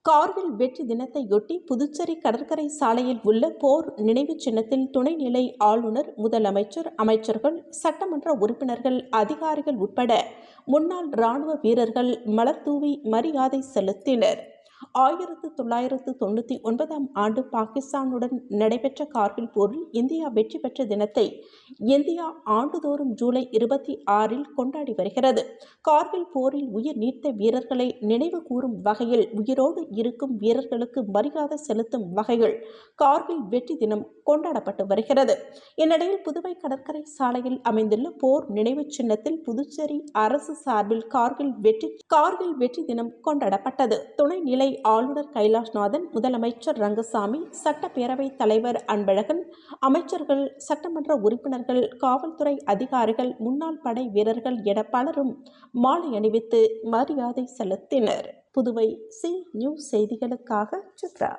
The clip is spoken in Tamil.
கார்கில் வெற்றி தினத்தையொட்டி புதுச்சேரி கடற்கரை சாலையில் உள்ள போர் நினைவு சின்னத்தில் துணைநிலை ஆளுநர், முதலமைச்சர், அமைச்சர்கள், சட்டமன்ற உறுப்பினர்கள், அதிகாரிகள் உட்பட முன்னாள் ராணுவ வீரர்கள் மலர்தூவி மரியாதை செலுத்தினர். 1999ஆம் ஆண்டு பாகிஸ்தானுடன் நடைபெற்ற கார்கில் போரில் இந்தியா வெற்றி பெற்ற தினத்தை இந்தியா ஆண்டுதோறும் ஜூலை 26இல் கொண்டாடி வருகிறது. கார்கில் போரில் உயிர் நீத்த வீரர்களை நினைவு கூறும் வகையில், உயிரோடு இருக்கும் வீரர்களுக்கு மரியாதை செலுத்தும் வகையில் கார்கில் வெற்றி தினம் கொண்டாடப்பட்டு வருகிறது. இந்நிலையில் புதுவை கடற்கரை சாலையில் அமைந்துள்ள போர் நினைவு சின்னத்தில் புதுச்சேரி அரசு சார்பில் கார்கில் வெற்றி தினம் கொண்டாடப்பட்டது. துணைநிலை ஆளுநர் கைலாஷ்நாதன், முதலமைச்சர் ரங்கசாமி, சட்டப்பேரவை தலைவர் அன்பழகன், அமைச்சர்கள், சட்டமன்ற உறுப்பினர்கள், காவல்துறை அதிகாரிகள், முன்னாள் படை வீரர்கள் என பலரும் மாலை அணிவித்து மரியாதை செலுத்தினர். புதுவை சி நியூஸ் செய்திகளுக்காக சித்ரா.